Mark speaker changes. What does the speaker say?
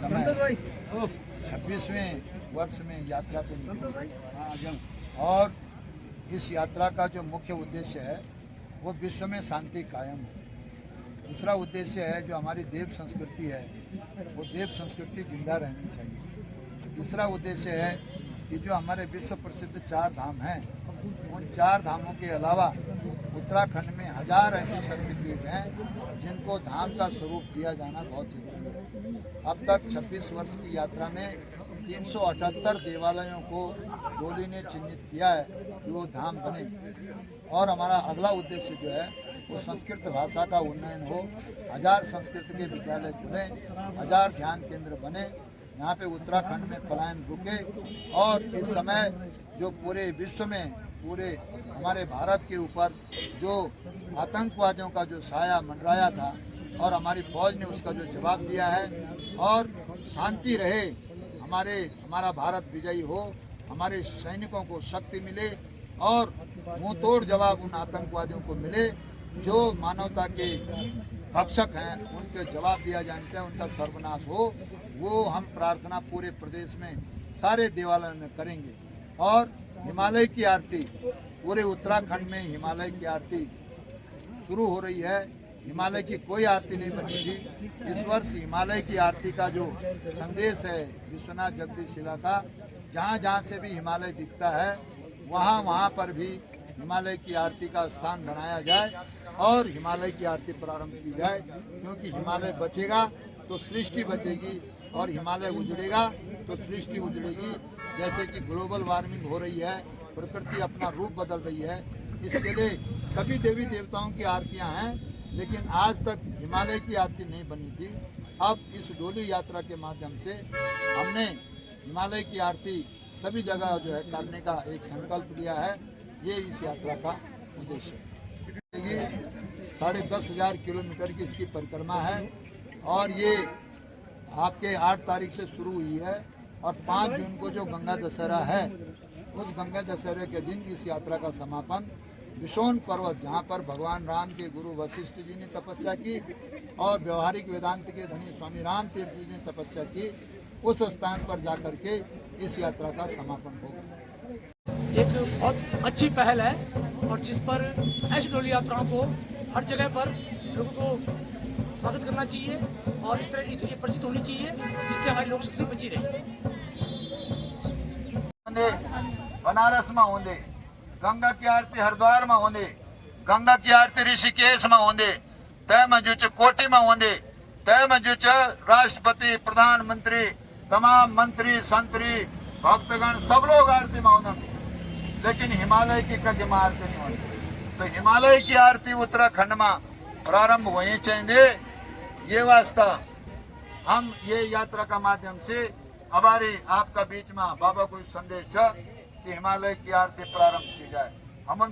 Speaker 1: समय 26वें वर्ष में यात्रा पे निकले और इस यात्रा का जो मुख्य उद्देश्य है वो विश्व में शांति कायम हो। दूसरा उद्देश्य है जो हमारी देव संस्कृति है वो देव संस्कृति जिंदा रहनी चाहिए। तीसरा उद्देश्य है कि जो हमारे विश्व प्रसिद्ध 4 धाम हैं उन 4 धामों के अलावा उत्तराखंड में 1000 ऐसे शक्तिपीठ हैं जिनको धाम का स्वरूप दिया जाना बहुत जरूरी है। अब तक 26 वर्ष की यात्रा में 378 देवालयों को डोली ने चिन्हित किया है कि वो धाम बने और हमारा अगला उद्देश्य जो है वो संस्कृत भाषा का उन्नयन हो। 1000 संस्कृत के विद्यालय खुले, 1000 ध्यान केंद्र बने, यहाँ पे उत्तराखंड में पलायन रुके और इस समय जो पूरे विश्व में पूरे हमारे भारत के ऊपर जो आतंकवादियों का जो साया मंडराया था और हमारी फौज ने उसका जो जवाब दिया है और शांति रहे, हमारा भारत विजयी हो, हमारे सैनिकों को शक्ति मिले और मुंह तोड़ जवाब उन आतंकवादियों को मिले जो मानवता के भक्षक हैं, उनके जवाब दिया जाना चाहिए, उनका सर्वनाश हो। वो हम प्रार्थना पूरे प्रदेश में सारे देवालयों में करेंगे। और हिमालय की आरती पूरे उत्तराखंड में हिमालय की आरती शुरू हो रही है। हिमालय की कोई आरती नहीं बनी थी। इस वर्ष हिमालय की आरती का जो संदेश है विश्वनाथ जगदीश शिला का, जहाँ जहाँ से भी हिमालय दिखता है वहाँ पर भी हिमालय की आरती का स्थान बनाया जाए और हिमालय की आरती प्रारंभ की जाए, क्योंकि हिमालय बचेगा तो सृष्टि बचेगी और हिमालय उजड़ेगा तो सृष्टि उजड़ेगी। जैसे कि ग्लोबल वार्मिंग हो रही है, प्रकृति अपना रूप बदल रही है, इसके लिए सभी देवी देवताओं की आरतियां हैं लेकिन आज तक हिमालय की आरती नहीं बनी थी। अब इस डोली यात्रा के माध्यम से हमने हिमालय की आरती सभी जगह जो है करने का एक संकल्प लिया है। ये इस यात्रा का उद्देश्य है। ये 10,500 किलोमीटर की इसकी परिक्रमा है और ये आपके 8 तारीख से शुरू हुई है और 5 जून को जो गंगा दशहरा है उस गंगा दशहरे के दिन इस यात्रा का समापन विशोन पर्वत, जहाँ पर भगवान राम के गुरु वशिष्ठ जी ने तपस्या की और व्यवहारिक वेदांत के धनी स्वामी राम तीर्थ जी ने तपस्या की, उस स्थान पर जाकर के इस यात्रा का समापन होगा।
Speaker 2: एक बहुत अच्छी पहल है और जिस पर ऐसी डोली यात्राओं को हर जगह पर लोगों को स्वागत करना चाहिए और इस तरह की चीजें परिचित होनी चाहिए जिससे हमारी लोक संस्कृति बची रहे।
Speaker 1: बनारस में होंगे, गंगा की आरती हरिद्वार में होंगे, गंगा की आरती ऋषिकेश में होंगे, तय में जो कोटि में होंगे, तय में जो राष्ट्रपति प्रधानमंत्री तमाम मंत्री संतरी भक्तगण सब लोग आरती में होंगे, लेकिन हिमालय की कभी आरती नहीं होती। तो हिमालय की आरती उत्तराखंड में प्रारंभ होनी चाहिए। ये वास्ता हम ये यात्रा का माध्यम से हमारे आपका बीच में बाबा को संदेश कि हिमालय की आरती प्रारंभ की जाए। हम उनसे